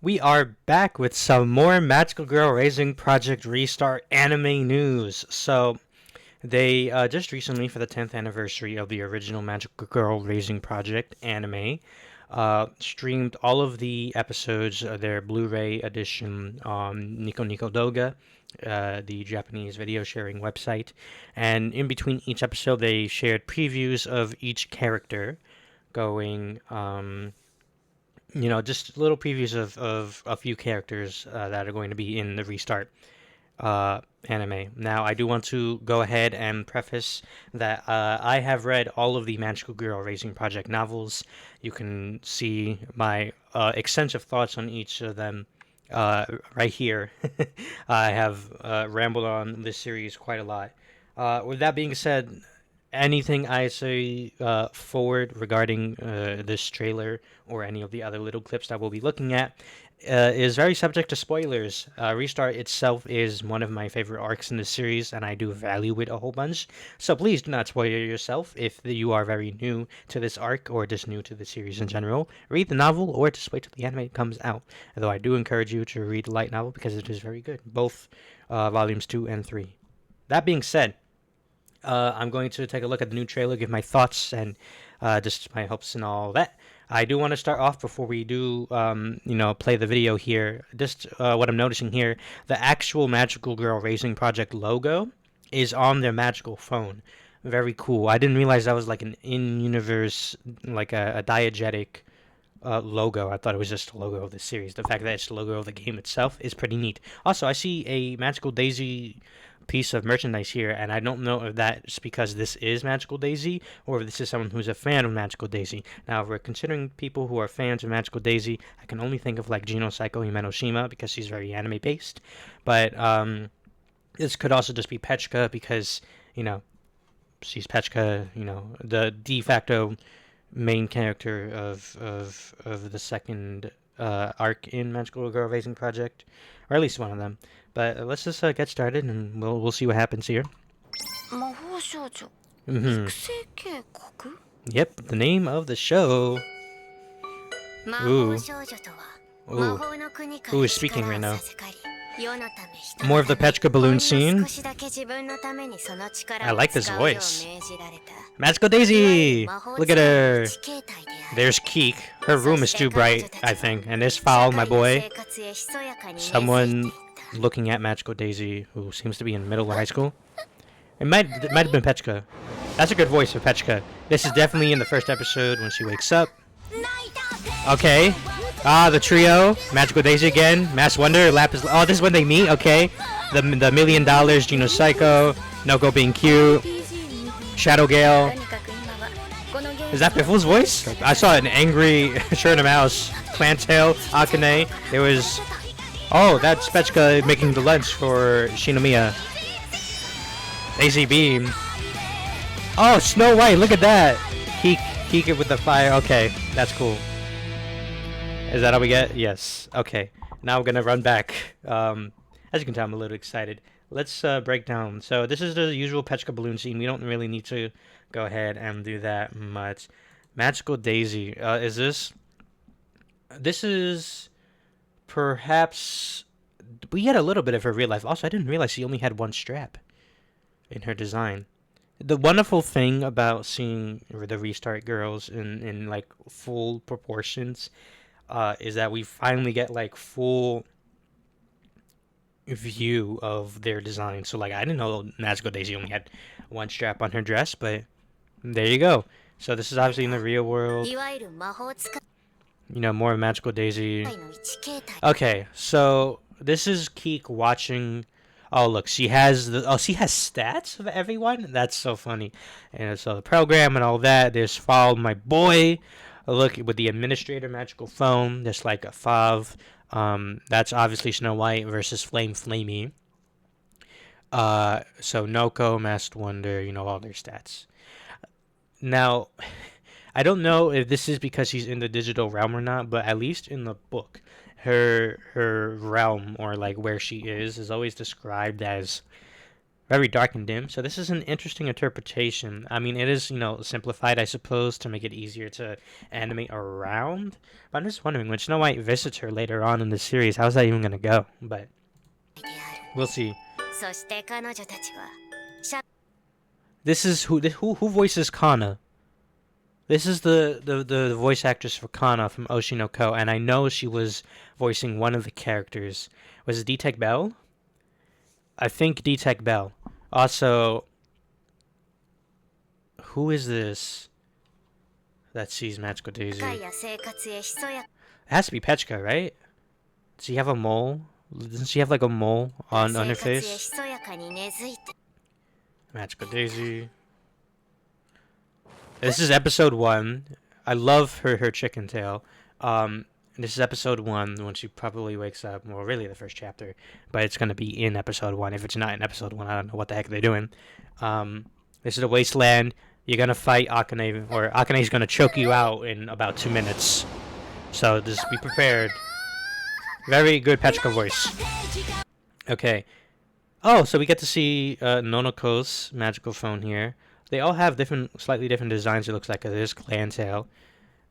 We are back with some more Magical Girl Raising Project Restart anime news. So, they just recently, for the 10th anniversary of the original Magical Girl Raising Project anime, streamed all of the episodes of their Blu-ray edition on Nico Nico Doga, the Japanese video sharing website. And in between each episode, they shared previews of each character going. Just little previews of a few characters that are going to be in the restart anime. Now, I do want to go ahead and preface that I have read all of the Magical Girl Racing Project novels. You can see my extensive thoughts on each of them right here. I have rambled on this series quite a lot. With that being said, anything I say forward regarding this trailer or any of the other little clips that we'll be looking at is very subject to spoilers. Restart itself is one of my favorite arcs in the series, and I do value it a whole bunch. So please do not spoil yourself if you are very new to this arc or just new to the series in general. Read the novel or just wait till the anime comes out. Although I do encourage you to read the light novel because it is very good, both volumes 2 and 3. That being said, I'm going to take a look at the new trailer, give my thoughts, and just my hopes and all that. I do want to start off before we do, play the video here. Just what I'm noticing here, the actual Magical Girl Racing Project logo is on their magical phone. Very cool. I didn't realize that was like an in-universe, like a diegetic logo. I thought it was just a logo of the series. The fact that it's the logo of the game itself is pretty neat. Also, I see a Magical Daisy piece of merchandise here, and I don't know if that's because this is Magical Daisy or if this is someone who's a fan of Magical Daisy. Now, if we're considering people who are fans of Magical Daisy, I can only think of like Gino Psycho Himenoshima because she's very anime based. But this could also just be Pechka because, she's Pechka, the de facto main character of the second arc in Magical Girl Raising Project, or at least one of them. But let's just get started, and we'll see what happens here. Mm-hmm. Yep, the name of the show. Ooh. Ooh. Who is speaking right now? More of the Pechka balloon scene. I like this voice. Magical Daisy! Look at her. There's Keek. Her room is too bright, I think. And there's Foul, my boy. Someone looking at Magical Daisy who seems to be in middle of high school. It might have been Pechka. That's a good voice for Pechka. This is definitely in the first episode when she wakes up. Okay. The trio. Magical Daisy again. Mass Wonder. Lapis. Oh, this is when they meet. Okay. The $1 million. Gino Psycho. Noko being cute. Shadow Gale. Is that Biffle's voice? I saw an angry shirt and mouse. Clantail. Akane. There was... Oh, that's Pechka making the lunch for Shinomiya. Daisy Beam. Oh, Snow White, look at that. Keek it with the fire. Okay, that's cool. Is that all we get? Yes. Okay. Now we're gonna run back. As you can tell, I'm a little excited. Let's break down. So this is the usual Pechka balloon scene. We don't really need to go ahead and do that much. Magical Daisy. Is this? This is perhaps. We had a little bit of her real life. Also, I didn't realize she only had one strap in her design. The wonderful thing about seeing the Restart girls in like full proportions is that we finally get like full view of their design. So like I didn't know Magical Daisy only had one strap on her dress, but there you go. So this is obviously in the real world. More Magical Daisy. Okay, so this is Keek watching. Oh look, she has stats of everyone. That's so funny. And so the program and all that. There's Fall, my boy. Look with the administrator magical phone. There's like a Fav. That's obviously Snow White versus Flamey. So Noko, Masked Wonder. All their stats. Now, I don't know if this is because she's in the digital realm or not, but at least in the book, her realm or like where she is always described as very dark and dim. So this is an interesting interpretation. I mean, it is, simplified, I suppose, to make it easier to animate around. But I'm just wondering, when Snow White visits her later on in the series, how's that even gonna go? But we'll see. This is who voices Kana. This is the voice actress for Kana from Oshi no Ko, and I know she was voicing one of the characters. Was it Detec Bell? I think Detec Bell. Also, who is this that sees Magical Daisy? It has to be Pechka, right? Does she have a mole? Doesn't she have like a mole on her face? Magical Daisy. This is episode 1. I love her chicken tail. This is episode 1 when she probably wakes up. Well, really the first chapter, but it's gonna be in episode 1. If it's not in episode 1, I don't know what the heck they're doing. This is the wasteland. You're gonna fight Akane, or Akane's gonna choke you out in about 2 minutes. So just be prepared. Very good Pechka voice. Okay. Oh, so we get to see Nonoko's magical phone here. They all have slightly different designs. It looks like this clan tail.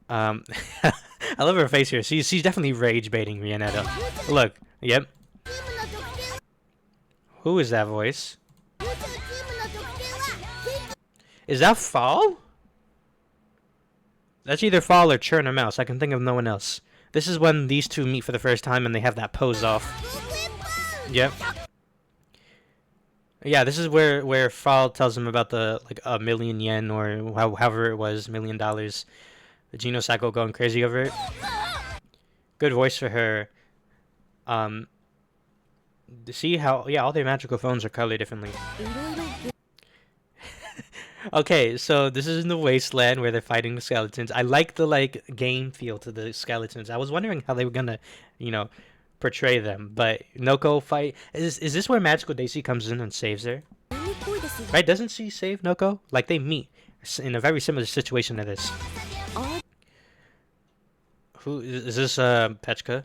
I love her face here. She's definitely rage baiting Rianetta. Look, yep. Who is that voice? Is that Fall? That's either Fall or Churn or Mouse. I can think of no one else. This is when these two meet for the first time and they have that pose off. Yep. Yeah, this is where Fall tells him about the like a million yen or however it was, $1,000,000. The Geno Cycle going crazy over it. Good voice for her. See how all their magical phones are colored differently. Okay, so this is in the wasteland where they're fighting the skeletons. I like the game feel to the skeletons. I was wondering how they were gonna, portray them. But Noko fight is this where Magical Daisy comes in and saves her? Right? Doesn't she save Noko? Like they meet in a very similar situation to this. Who is this? Pechka?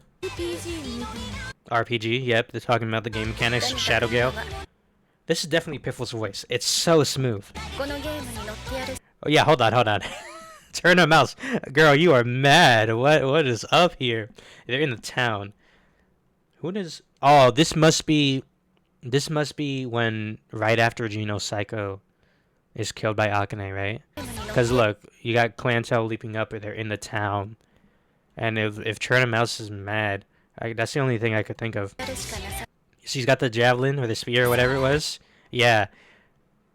RPG. Yep, they're talking about the game mechanics. Shadow Gale. This is definitely Piffle's voice. It's so smooth. Oh yeah, hold on. Turn a mouse. Girl, you are mad. What is up here? They're in the town. Who does... Oh, this must be when right after Geno Psycho is killed by Akane, right? Because look, you got Clantel leaping up, or they're in the town. And if Churn Mouse is mad, that's the only thing I could think of. She's got the javelin or the spear or whatever it was. Yeah.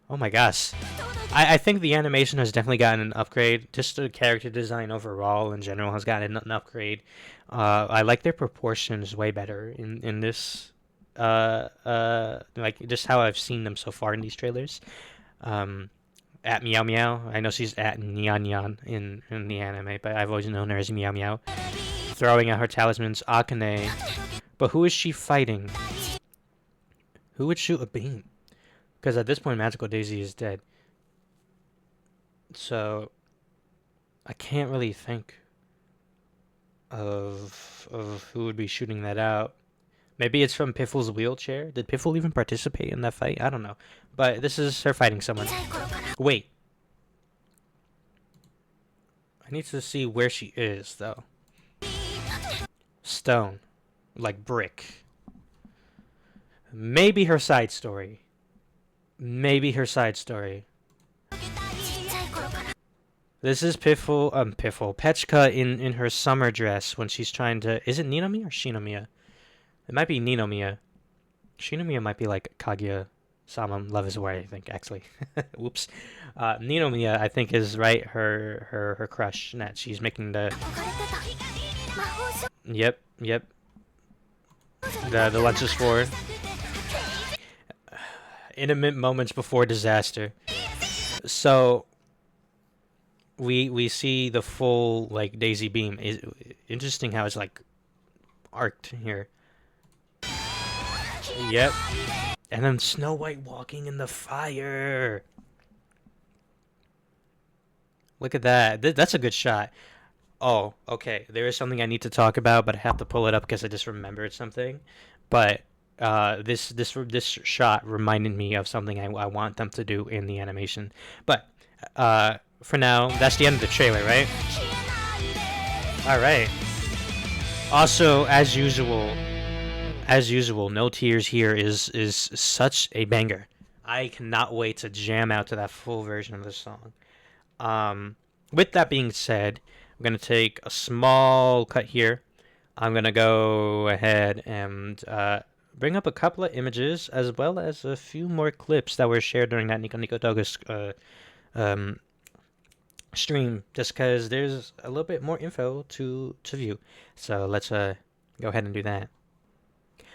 Oh my gosh. I think the animation has definitely gotten an upgrade. Just the character design overall in general has gotten an upgrade. I like their proportions way better in this. Like just how I've seen them so far in these trailers. At Meow Meow. I know she's at Nyan Nyan in the anime, but I've always known her as Meow Meow. Throwing out her talismans, Akane. But who is she fighting? Who would shoot a beam? Because at this point, Magical Daisy is dead. So, I can't really think of who would be shooting that out. Maybe it's from Piffle's wheelchair? Did Piffle even participate in that fight? I don't know. But this is her fighting someone. Wait. I need to see where she is, though. Stone. Like brick. Maybe her side story. This is Pechka in her summer dress when she's trying to... Is it Ninomiya or Shinomiya? It might be Ninomiya. Shinomiya might be like Kaguya-sama, Love is War, I think, actually. Whoops. Ninomiya, I think, is right her crush that she's making the... Yep. The lunches for... Intimate moments before disaster. So we see the full like Daisy beam. Is interesting how it's like arced here. Yep. And then Snow White walking in the fire. Look at that. That's a good shot. Oh, okay. There is something I need to talk about, but I have to pull it up because I just remembered something. But This shot reminded me of something I want them to do in the animation. But for now, that's the end of the trailer, right? All right. Also, as usual, No Tears here is such a banger. I cannot wait to jam out to that full version of the song. Um, with that being said, I'm gonna take a small cut here. I'm gonna go ahead and bring up a couple of images as well as a few more clips that were shared during that Nico Nico Doga's um, stream, just because there's a little bit more info to view. So let's go ahead and do that.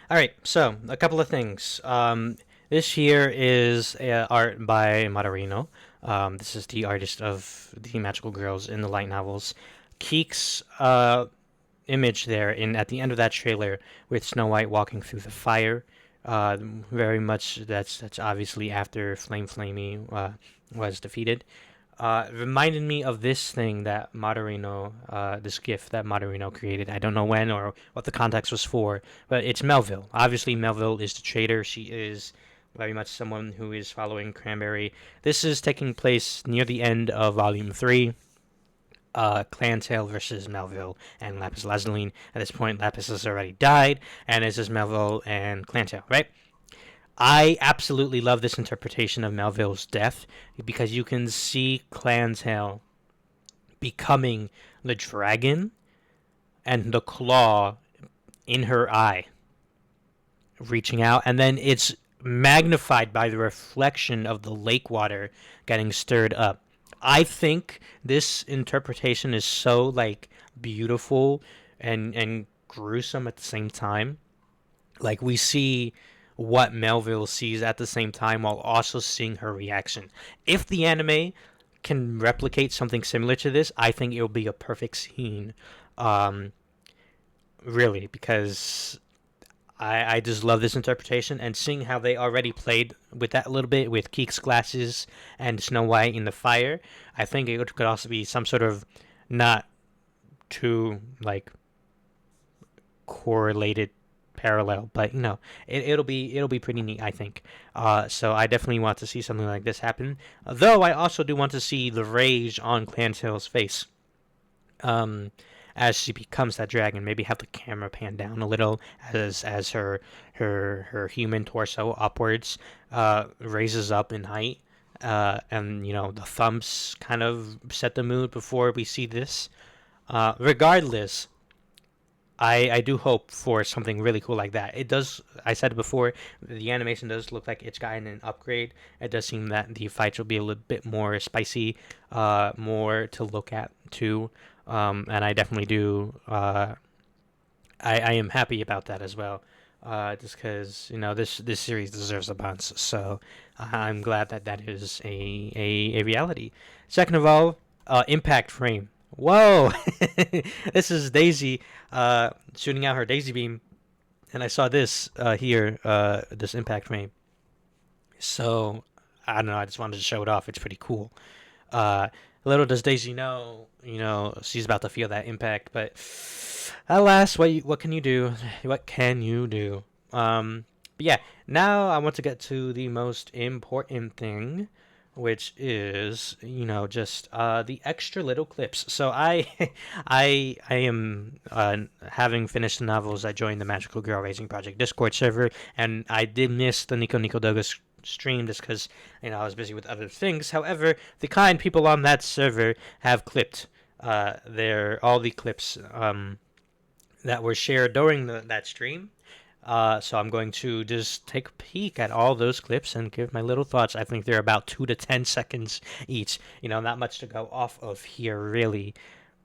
All right, so a couple of things. This here is art by Madarino. This is the artist of the magical girls in the light novels. Keek's image there in at the end of that trailer with Snow White walking through the fire. Very much that's obviously after Flamey was defeated. Reminded me of this thing that Madarino, this GIF that Madarino created. I don't know when or what the context was for, but it's Melville. Obviously, Melville is the traitor. She is very much someone who is following Cranberry. This is taking place near the end of Volume 3. Clantail versus Melville and Lapis Lazuli. At this point, Lapis has already died, and it's just Melville and Clantail, right? I absolutely love this interpretation of Melville's death because you can see Clantail becoming the dragon and the claw in her eye reaching out, and then it's magnified by the reflection of the lake water getting stirred up. I think this interpretation is so like beautiful and gruesome at the same time. Like we see what Melville sees at the same time while also seeing her reaction. If the anime can replicate something similar to this, I think it will be a perfect scene. Um, really, because I just love this interpretation and seeing how they already played with that a little bit with Keek's glasses and Snow White in the fire. I think it could also be some sort of not too like correlated parallel, but it'll be pretty neat, I think. So I definitely want to see something like this happen. Though I also do want to see the rage on Clantail's face. Um, as she becomes that dragon, maybe have the camera pan down a little as her human torso upwards raises up in height, and the thumbs kind of set the mood before we see this. Regardless, I do hope for something really cool like that. It does. I said it before. The animation does look like it's gotten an upgrade. It does seem that the fights will be a little bit more spicy, more to look at too. And I definitely do. I am happy about that as well. Just because this series deserves a bounce. So I'm glad that that is a reality. Second of all, impact frame. Whoa! This is Daisy shooting out her Daisy beam, and I saw this here, this impact frame. So I don't know. I just wanted to show it off. It's pretty cool. Little does Daisy know, she's about to feel that impact. But alas, what can you do? What can you do? But yeah. Now I want to get to the most important thing, which is just the extra little clips. So I I am having finished the novels. I joined the Magical Girl Raising Project Discord server, and I did miss the Nico Nico Doga stream just because I was busy with other things. However, the kind people on that server have clipped their all the clips that were shared during that stream. So I'm going to just take a peek at all those clips and give my little thoughts. I think they're about 2 to 10 seconds each. Not much to go off of here, really.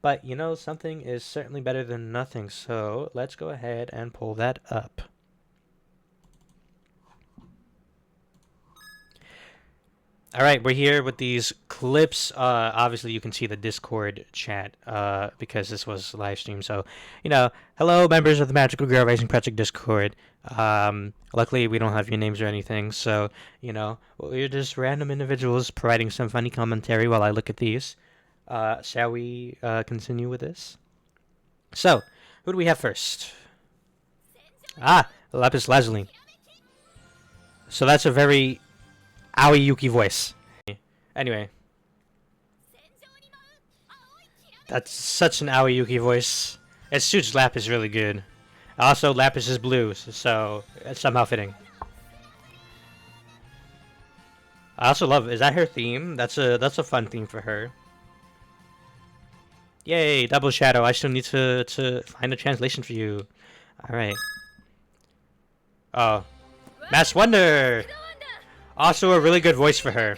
But, something is certainly better than nothing. So let's go ahead and pull that up. All right, we're here with these clips. Obviously, you can see the Discord chat because this was live stream. So, hello, members of the Magical Girl Racing Project Discord. Luckily, we don't have your names or anything. So, we're just random individuals providing some funny commentary while I look at these. Shall we continue with this? So, who do we have first? Lapis Lazuli. So that's a very Aoi Yuki voice. Anyway, that's such an Aoi Yuki voice. It suits Lapis really good. Also, Lapis is blue, so it's somehow fitting. I also love. Is that her theme? That's a fun theme for her. Yay, double shadow. I still need to find a translation for you. All right. Oh, Mass Wonder. Also a really good voice for her.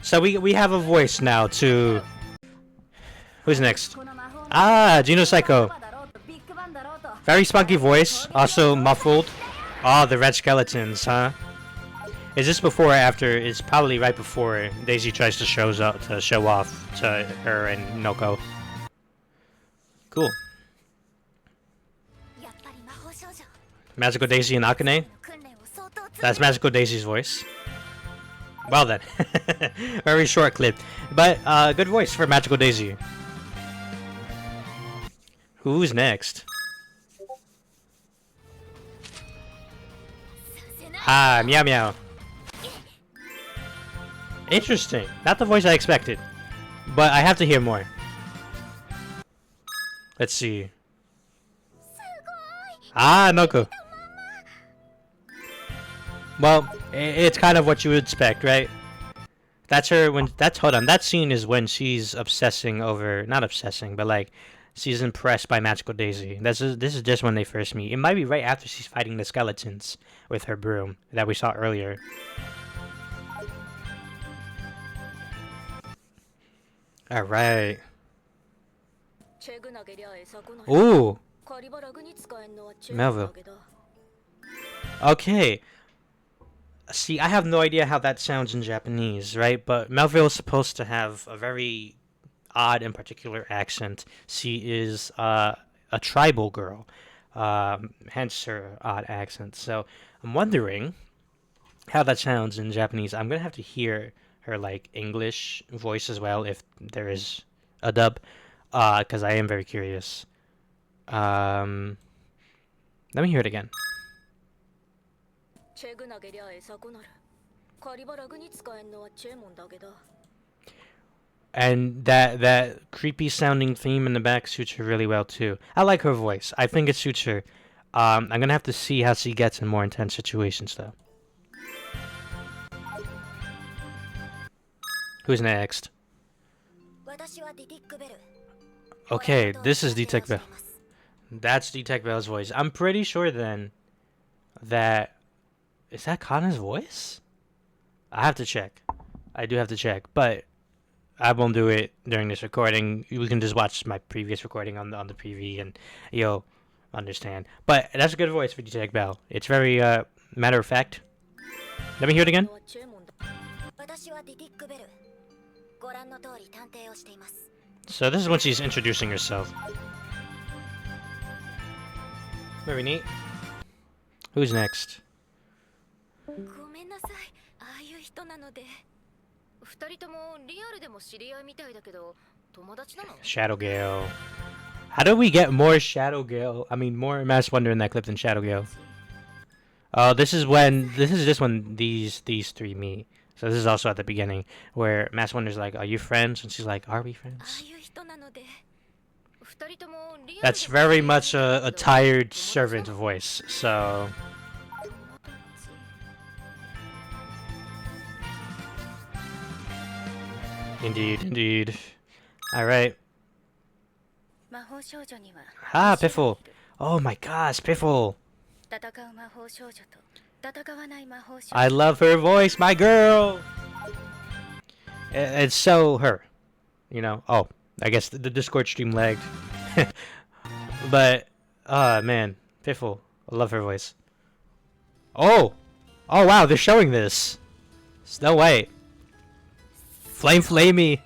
So we have a voice now to. Who's next? Ah, Geno Psycho. Very spunky voice. Also muffled. Oh, the red skeletons, huh? Is this before or after? It's probably right before Daisy tries to show off to her and Noko. Cool. Magical Daisy and Akane. That's Magical Daisy's voice. Well then. Very short clip. But good voice for Magical Daisy. Who's next? Ah, Meow Meow. Interesting. Not the voice I expected. But I have to hear more. Let's see. Ah, Noko. Well, it's kind of what you would expect, right? That's her when hold on. That scene is when she's obsessing over, not obsessing, but like she's impressed by Magical Daisy. This is just when they first meet. It might be right after she's fighting the skeletons with her broom that we saw earlier. All right. Ooh. Melville. Okay. See, I have no idea how that sounds in Japanese, right? But Melville is supposed to have a very odd and particular accent. She is a tribal girl, hence her odd accent. So I'm wondering how that sounds in Japanese. I'm gonna have to hear her like English voice as well if there is a dub, because I am very curious. Let me hear it again. And that creepy sounding theme in the back suits her really well too. I like her voice. I think it suits her. I'm gonna have to see how she gets in more intense situations though. Who's next? Okay, this is Detec Bell. That's Detec Bell's voice. I'm pretty sure then that... Is that Kana's voice? I have to check. I do have to check, but I won't do it during this recording. You can just watch my previous recording on the PV and you'll understand. But that's a good voice for Detec Bell. It's very matter of fact. Let me hear it again. So this is when she's introducing herself. Very neat. Who's next? Shadow Gale. How do we get more Shadow Gale? I mean, more Mass Wonder in that clip than Shadow Gale. Oh, this is just when these three meet. So this is also at the beginning where Mass Wonder's like, "Are you friends?" And she's like, "Are we friends?" That's very much a tired servant voice. So. Indeed. Alright. Ah, Piffle. Oh my gosh, Piffle. I love her voice, my girl. It's so her. You know? Oh, I guess the Discord stream lagged. But, man. Piffle. I love her voice. Oh! Oh wow, they're showing this. Snow White. Flamey.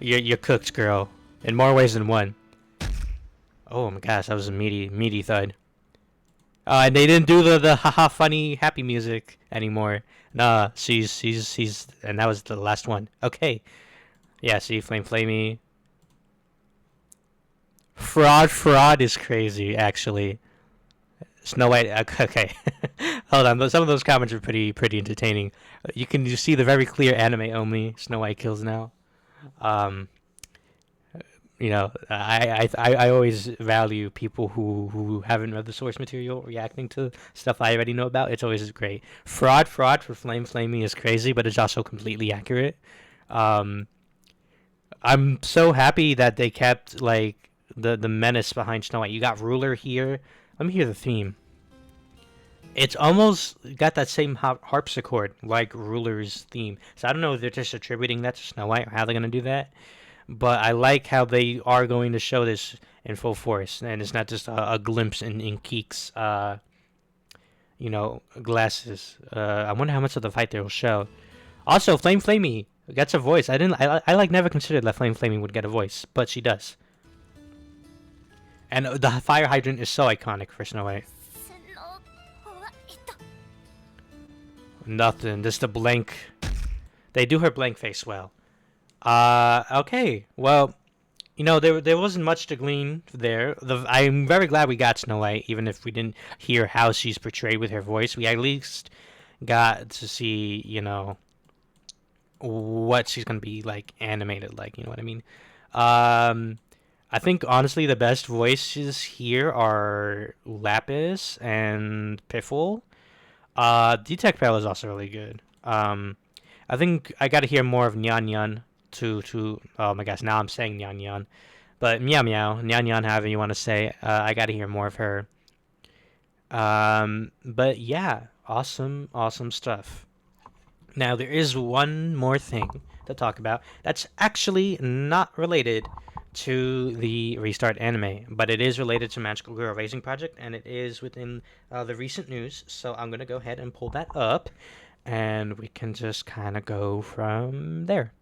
You're cooked, girl. In more ways than one. Oh my gosh, that was a meaty thud. And they didn't do the haha funny happy music anymore. Nah, she's and that was the last one. Okay. Yeah, see, Flamey. Fraud is crazy, actually. Snow White. Okay, hold on. Some of those comments are pretty entertaining. You can just see the very clear anime only. Snow White kills now. Um, I always value people who haven't read the source material reacting to stuff I already know about. It's always great. Fraud for flaming is crazy, but it's also completely accurate. Um, I'm so happy that they kept like the menace behind Snow White. You got Ruler here. Let me hear the theme. It's almost got that same harpsichord like Ruler's theme. So I don't know if they're just attributing that to Snow White or how they're gonna do that. But I like how they are going to show this in full force, and it's not just a glimpse in Keek's, glasses. I wonder how much of the fight they will show. Also, Flame Flamey gets a voice. I didn't. I like never considered that Flame Flamey would get a voice, but she does. And the fire hydrant is so iconic for Snow White. Nothing. Just a blank. They do her blank face well. Okay. Well, there wasn't much to glean there. I'm very glad we got Snow White, even if we didn't hear how she's portrayed with her voice. We at least got to see, what she's gonna be like animated like. You know what I mean? I think honestly the best voices here are Lapis and Piffle. Detec Bell is also really good. I think I got to hear more of Nyan Nyan to oh my gosh, now I'm saying Nyan Nyan. But Meow Meow, Nyan Nyan, however you want to say, I got to hear more of her. But yeah, awesome stuff. Now there is one more thing to talk about that's actually not related to the Restart anime, but it is related to Magical Girl Raising Project, and it is within the recent news. So I'm gonna go ahead and pull that up, and we can just kind of go from there.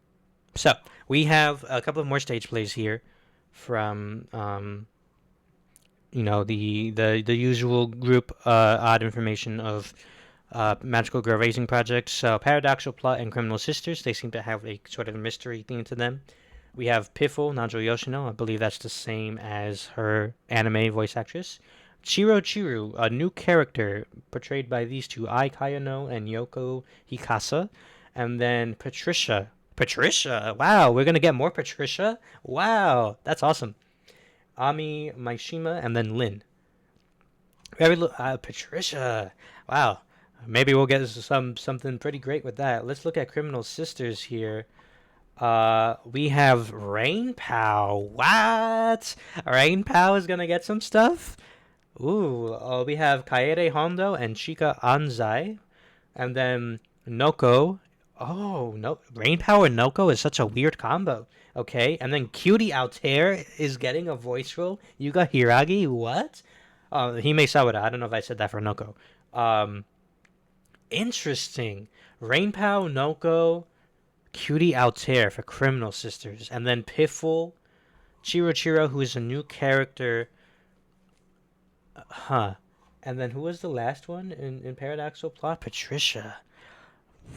So we have a couple of more stage plays here from the usual group odd information of Magical Girl Raising Project. So Paradoxical Plot and Criminal Sisters, they seem to have a sort of mystery theme to them. We have Piffle, Nanjo Yoshino, I believe that's the same as her anime voice actress. Chiru, a new character portrayed by these two, Ai Kayano and Yoko Hikasa. And then Patricia. Patricia! Wow, we're gonna get more Patricia? Wow, that's awesome. Ami Maishima, and then Lin. Patricia! Wow, maybe we'll get something pretty great with that. Let's look at Criminal Sisters here. We have Rain Pow. What? Rain Pow is gonna get some stuff? Ooh, we have Kaede Hondo and Chika Anzai. And then Noko. Oh, no. Rain Power and Noko is such a weird combo. Okay, and then Cutie Altair is getting a voice role. Yuga Hiragi, what? Hime Sawada. I don't know if I said that for Noko. Interesting. Rain Pow, Noko, Cutie Altair for Criminal Sisters. And then Piffle, Chiro, who is a new character. Huh. And then who was the last one in Paradoxical Plot? Patricia.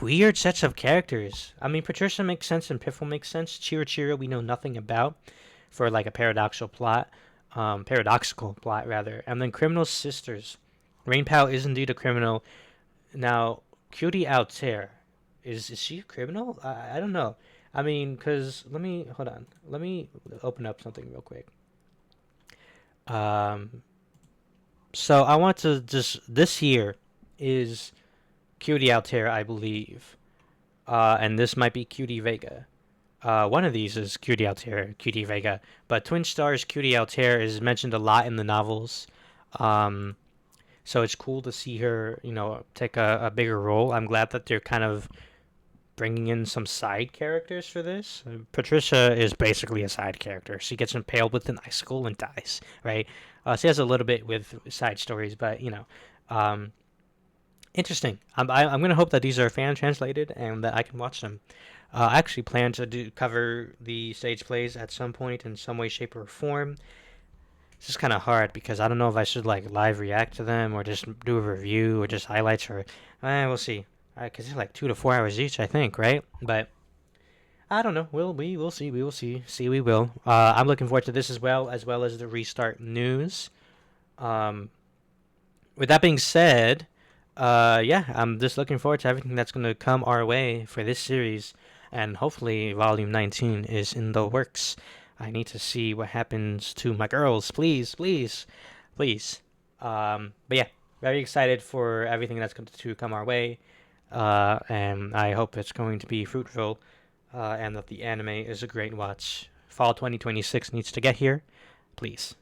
Weird sets of characters. I mean, Patricia makes sense and Piffle makes sense. Chiro we know nothing about for like a paradoxical plot. Paradoxical plot, rather. And then Criminal Sisters. Rain Pow is indeed a criminal. Now, Cutie Altair. Is she a criminal? I don't know. I mean, because, hold on. Let me open up something real quick. So I want to this here is Cutie Altair, I believe. And this might be Cutie Vega. One of these is Cutie Altair, Cutie Vega. But Twin Stars Cutie Altair is mentioned a lot in the novels. So it's cool to see her, take a bigger role. I'm glad that they're kind of bringing in some side characters for this. Patricia is basically a side character. She gets impaled with an icicle and dies, right? She has a little bit with side stories, but, interesting. I'm gonna hope that these are fan translated and that I can watch them. I actually plan to cover the stage plays at some point in some way, shape, or form. It's just kind of hard because I don't know if I should like live react to them or just do a review or just highlights or we'll see. Because they're like 2 to 4 hours each, I think, right? But I don't know. We will see. We will see. We will. I'm looking forward to this as well as the restart news. with that being said, yeah, I'm just looking forward to everything that's going to come our way for this series, and hopefully, Volume 19 is in the works. I need to see what happens to my girls, please, please, please. But yeah, very excited for everything that's going to come our way, and I hope it's going to be fruitful, and that the anime is a great watch. Fall 2026 needs to get here, please.